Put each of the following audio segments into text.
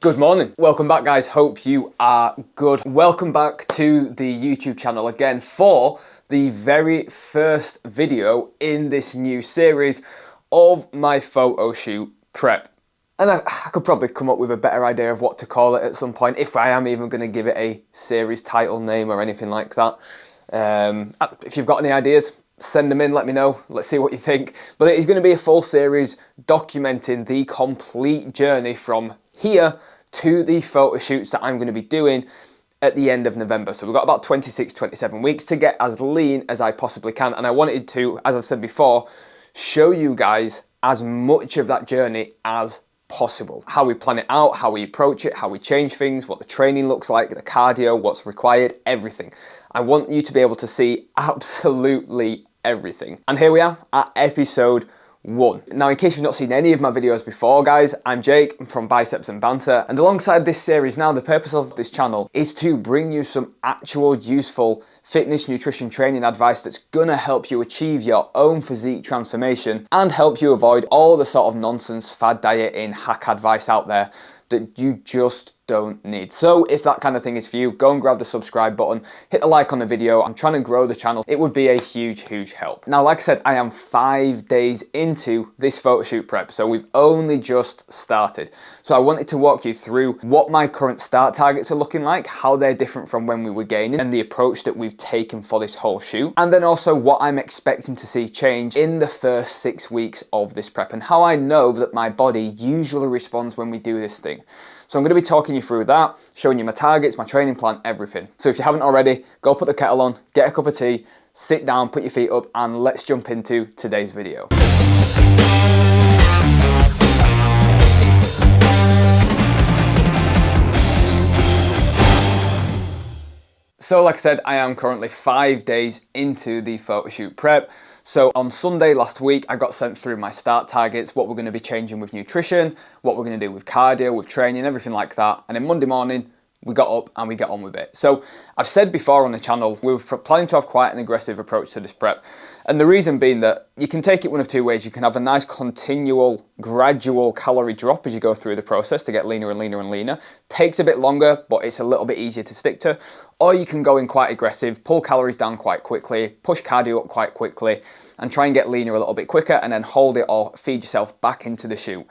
Good morning. Welcome back, guys. Hope you are good. Welcome back to the YouTube channel again for the very first video in this new series of my photo shoot prep. And I could probably come up with a better idea of what to call it at some point, if I am even going to give it a series title name or anything like that. If you've got any ideas, send them in, let me know. Let's see what you think. But it is going to be a full series documenting the complete journey from here to the photo shoots that I'm going to be doing at the end of November. So we've got about 26, 27 weeks to get as lean as I possibly can. And I wanted to, as I've said before, show you guys as much of that journey as possible. How we plan it out, how we approach it, how we change things, what the training looks like, the cardio, what's required, everything. I want you to be able to see absolutely everything. And here we are at episode 1. Now, in case you've not seen any of my videos before, guys, I'm Jake, I'm from Biceps and Banter, and alongside this series now, the purpose of this channel is to bring you some actual useful fitness, nutrition, training advice that's gonna help you achieve your own physique transformation and help you avoid all the sort of nonsense fad dieting hack advice out there that you just don't need. So if that kind of thing is for you, go and grab the subscribe button, hit the like on the video. I'm trying to grow the channel. It would be a huge help. Now, like I said, I am 5 days into this photo shoot prep, so we've only just started. So I wanted to walk you through what my current start targets are looking like, how they're different from when we were gaining, and the approach that we've taken for this whole shoot, and then also what I'm expecting to see change in the first 6 weeks of this prep, and how I know that my body usually responds when we do this thing. So I'm going to be talking you through that, showing you my targets, my training plan, everything. So if you haven't already, go put the kettle on, get a cup of tea, sit down, put your feet up, and let's jump into today's video. So like I said, I am currently 5 days into the photo shoot prep. So on Sunday last week, I got sent through my start targets, what we're going to be changing with nutrition, what we're going to do with cardio, with training, everything like that. And then Monday morning, we got up and we get on with it. So I've said before on the channel, we were planning to have quite an aggressive approach to this prep. And the reason being that you can take it one of two ways. You can have a nice continual, gradual calorie drop as you go through the process to get leaner and leaner and leaner. Takes a bit longer, but it's a little bit easier to stick to. Or you can go in quite aggressive, pull calories down quite quickly, push cardio up quite quickly, and try and get leaner a little bit quicker, and then hold it or feed yourself back into the shoot.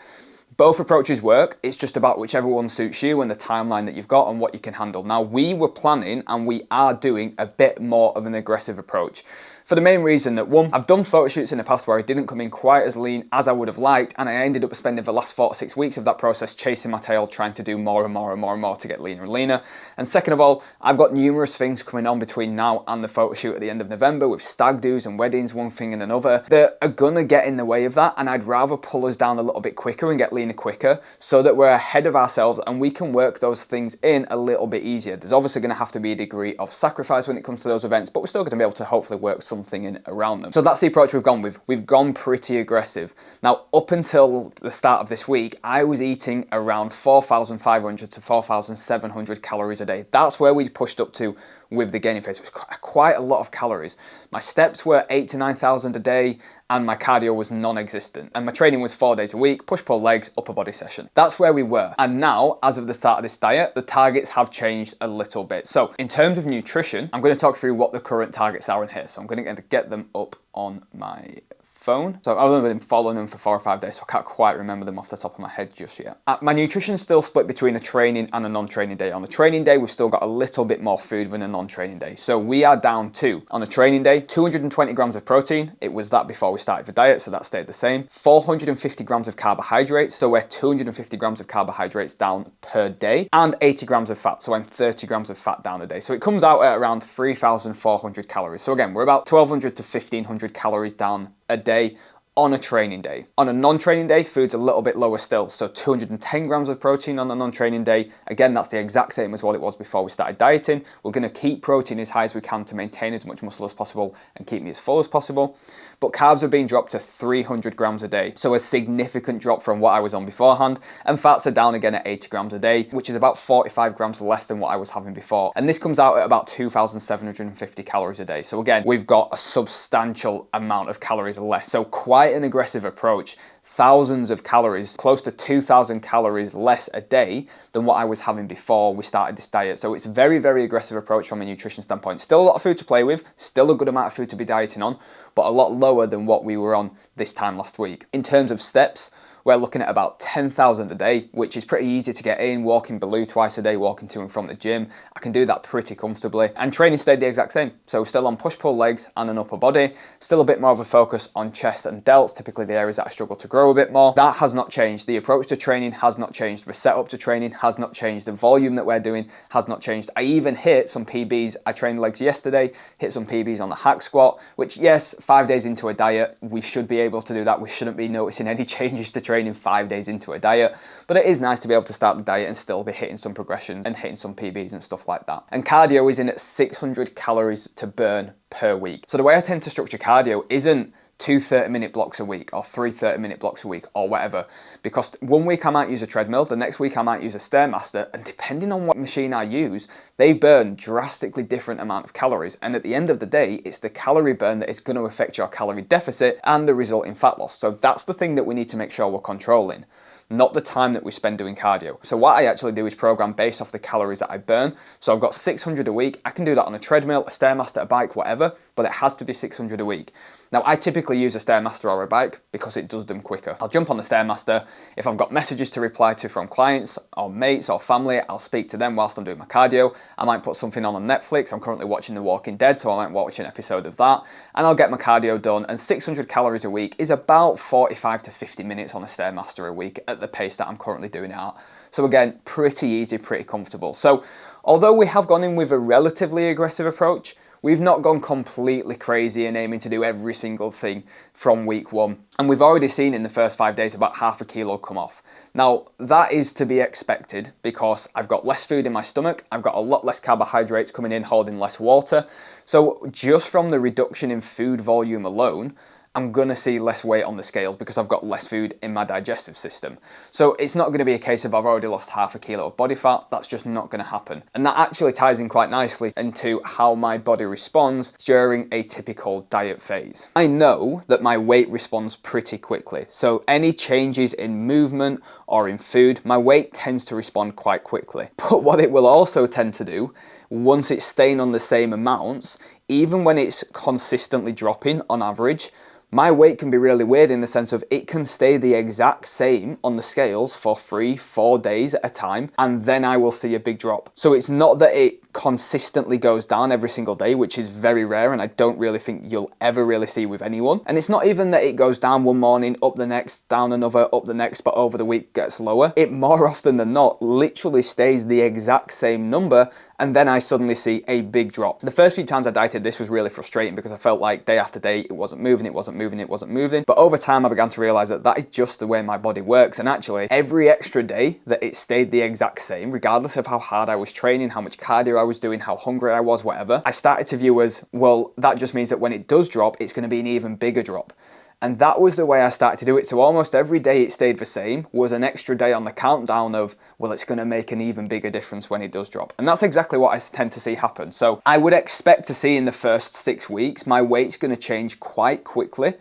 Both approaches work. It's just about whichever one suits you and the timeline that you've got and what you can handle. Now, we were planning and we are doing a bit more of an aggressive approach. For the main reason that, one, I've done photo shoots in the past where I didn't come in quite as lean as I would have liked, and I ended up spending the last 4 to 6 weeks of that process chasing my tail, trying to do more and more and more and more to get leaner and leaner. And second of all, I've got numerous things coming on between now and the photo shoot at the end of November with stag do's and weddings, one thing and another, that are gonna get in the way of that, and I'd rather pull us down a little bit quicker and get leaner quicker so that we're ahead of ourselves and we can work those things in a little bit easier. There's obviously gonna have to be a degree of sacrifice when it comes to those events, but we're still gonna be able to hopefully work something in around them. So that's the approach we've gone with. We've gone pretty aggressive. Now, up until the start of this week, I was eating around 4,500 to 4,700 calories a day. That's where we pushed up to with the gaining phase. It was quite a lot of calories. My steps were 8,000 to 9,000 a day, and my cardio was non-existent. And my training was 4 days a week, push-pull legs, upper body session. That's where we were. And now, as of the start of this diet, the targets have changed a little bit. So in terms of nutrition, I'm going to talk through what the current targets are in here. So I'm going to get them up on my phone. So I've only been following them for 4 or 5 days, so I can't quite remember them off the top of my head just yet. My nutrition's still split between a training and a non-training day. On the training day, we've still got a little bit more food than a non-training day. So we are down to, on a training day, 220 grams of protein. It was that before we started the diet, so that stayed the same. 450 grams of carbohydrates, so we're 250 grams of carbohydrates down per day, and 80 grams of fat, so I'm 30 grams of fat down a day. So it comes out at around 3,400 calories. So again, we're about 1,200 to 1,500 calories down a day on a training day. On a non-training day, food's a little bit lower still. So 210 grams of protein on a non-training day. Again, that's the exact same as what it was before we started dieting. We're gonna keep protein as high as we can to maintain as much muscle as possible and keep me as full as possible. But carbs are being dropped to 300 grams a day. So a significant drop from what I was on beforehand. And fats are down again at 80 grams a day, which is about 45 grams less than what I was having before. And this comes out at about 2,750 calories a day. So again, we've got a substantial amount of calories less. So quite quite an aggressive approach. Thousands of calories, close to 2,000 calories less a day than what I was having before we started this diet. So it's a very, very aggressive approach from a nutrition standpoint. Still a lot of food to play with, still a good amount of food to be dieting on, but a lot lower than what we were on this time last week. In terms of steps, we're looking at about 10,000 a day, which is pretty easy to get in. Walking below twice a day, walking to and from the gym. I can do that pretty comfortably. And training stayed the exact same. So still on push-pull legs and an upper body. Still a bit more of a focus on chest and delts, typically the areas that I struggle to grow a bit more. That has not changed. The approach to training has not changed. The setup to training has not changed. The volume that we're doing has not changed. I even hit some PBs. I trained legs yesterday, hit some PBs on the hack squat, which yes, 5 days into a diet, we should be able to do that. We shouldn't be noticing any changes to training 5 days into a diet, but it is nice to be able to start the diet and still be hitting some progressions and hitting some PBs and stuff like that. And cardio is in at 600 calories to burn per week. So the way I tend to structure cardio isn't 2 30-minute blocks a week or 3 30-minute blocks a week or whatever, because one week I might use a treadmill, the next week I might use a Stairmaster, and depending on what machine I use, they burn drastically different amount of calories. And at the end of the day, it's the calorie burn that is going to affect your calorie deficit and the resulting fat loss. So that's the thing that we need to make sure we're controlling, not the time that we spend doing cardio. So what I actually do is program based off the calories that I burn. So I've got 600 a week. I can do that on a treadmill, a Stairmaster, a bike, whatever, but it has to be 600 a week. Now, I typically use a Stairmaster or a bike because it does them quicker. I'll jump on the Stairmaster. If I've got messages to reply to from clients or mates or family, I'll speak to them whilst I'm doing my cardio. I might put something on Netflix. I'm currently watching The Walking Dead, so I might watch an episode of that, and I'll get my cardio done. And 600 calories a week is about 45 to 50 minutes on a Stairmaster a week at the pace that I'm currently doing it at. So again, pretty easy, pretty comfortable. So although we have gone in with a relatively aggressive approach, we've not gone completely crazy and aiming to do every single thing from week one. And we've already seen in the first 5 days about half a kilo come off. Now, that is to be expected because I've got less food in my stomach. I've got a lot less carbohydrates coming in, holding less water. So just from the reduction in food volume alone, I'm gonna see less weight on the scales because I've got less food in my digestive system. So it's not gonna be a case of I've already lost half a kilo of body fat. That's just not gonna happen. And that actually ties in quite nicely into how my body responds during a typical diet phase. I know that my weight responds pretty quickly. So any changes in movement or in food, my weight tends to respond quite quickly. But what it will also tend to do, once it's staying on the same amounts, even when it's consistently dropping on average, my weight can be really weird in the sense of it can stay the exact same on the scales for 3-4 days at a time, and then I will see a big drop. So it's not that it consistently goes down every single day, which is very rare, and I don't really think you'll ever really see with anyone. And it's not even that it goes down one morning, up the next, down another, up the next, but over the week gets lower. It more often than not literally stays the exact same number, and then I suddenly see a big drop. The first few times I dieted, this was really frustrating because I felt like day after day, it wasn't moving, it wasn't moving, it wasn't moving. But over time, I began to realize that that is just the way my body works. And actually, every extra day that it stayed the exact same, regardless of how hard I was training, how much cardio I was doing, how hungry I was, whatever, I started to view as, well, that just means that when it does drop, it's gonna be an even bigger drop. And that was the way I started to do it. So almost every day it stayed the same was an extra day on the countdown of, well, it's going to make an even bigger difference when it does drop. And that's exactly what I tend to see happen. So I would expect to see in the first 6 weeks, my weight's going to change quite quickly.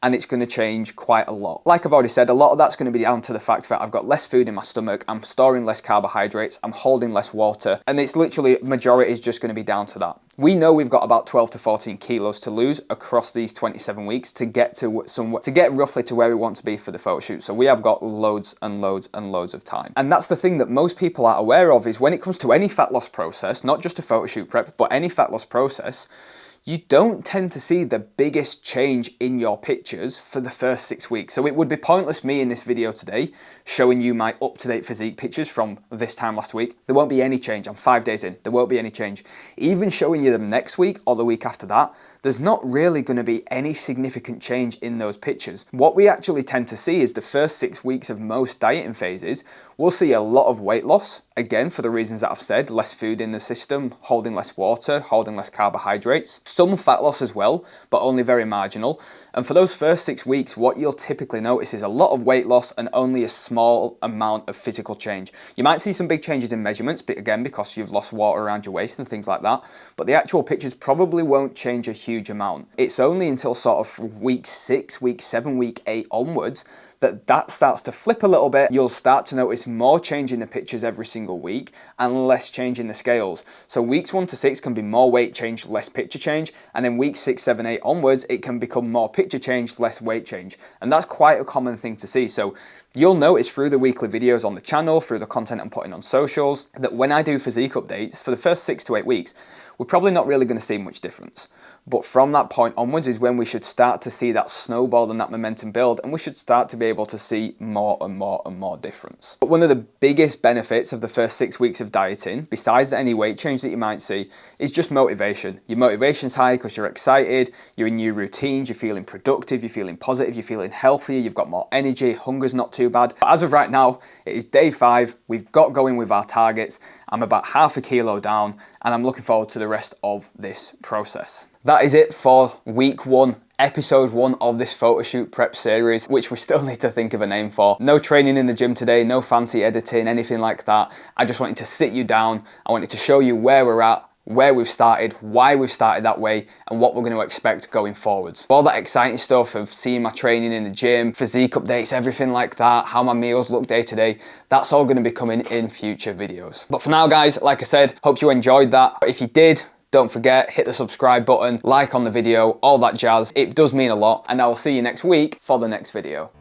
And it's going to change quite a lot. Like I've already said, a lot of that's going to be down to the fact that I've got less food in my stomach, I'm storing less carbohydrates, I'm holding less water, and it's literally, majority is just going to be down to that. We know we've got about 12 to 14 kilos to lose across these 27 weeks to get to somewhere, to get roughly to where we want to be for the photo shoot. So we have got loads and loads and loads of time. And that's the thing that most people are aware of, is when it comes to any fat loss process, not just a photo shoot prep, but any fat loss process, you don't tend to see the biggest change in your pictures for the first 6 weeks. So it would be pointless me in this video today showing you my up-to-date physique pictures from this time last week. There won't be any change. I'm 5 days in. There won't be any change. Even showing you them next week or the week after that, there's not really going to be any significant change in those pictures. What we actually tend to see is the first 6 weeks of most dieting phases, we'll see a lot of weight loss. Again, for the reasons that I've said, less food in the system, holding less water, holding less carbohydrates. Some fat loss as well, but only very marginal. And for those first 6 weeks, what you'll typically notice is a lot of weight loss and only a small amount of physical change. You might see some big changes in measurements, but again, because you've lost water around your waist and things like that. But the actual pictures probably won't change a huge huge amount. It's only until sort of week 6, week 7, week 8 onwards that starts to flip a little bit. You'll start to notice more change in the pictures every single week and less change in the scales. So weeks 1 to 6 can be more weight change, less picture change, and then weeks 6, 7, 8 onwards, it can become more picture change, less weight change. And that's quite a common thing to see. So you'll notice through the weekly videos on the channel, through the content I'm putting on socials, that when I do physique updates for the first 6 to 8 weeks, we're probably not really going to see much difference. But from that point onwards is when we should start to see that snowball and that momentum build, and we should start to be able to see more and more and more difference. But one of the biggest benefits of the first 6 weeks of dieting, besides any weight change that you might see, is just motivation. Your motivation's high because you're excited, you're in new routines, you're feeling productive, you're feeling positive, you're feeling healthier, you've got more energy, hunger's not too bad. But as of right now, it is day 5, we've got going with our targets, I'm about half a kilo down, and I'm looking forward to the rest of this process. That is it for week 1, episode 1 of this photo shoot prep series, which we still need to think of a name for. No training in the gym today, no fancy editing, anything like that. I just wanted to sit you down. I wanted to show you where we're at, where we've started, why we've started that way, and what we're going to expect going forwards. All that exciting stuff of seeing my training in the gym, physique updates, everything like that, how my meals look day to day, that's all going to be coming in future videos. But for now, guys, like I said, hope you enjoyed that. If you did, don't forget, hit the subscribe button, like on the video, all that jazz. It does mean a lot, and I will see you next week for the next video.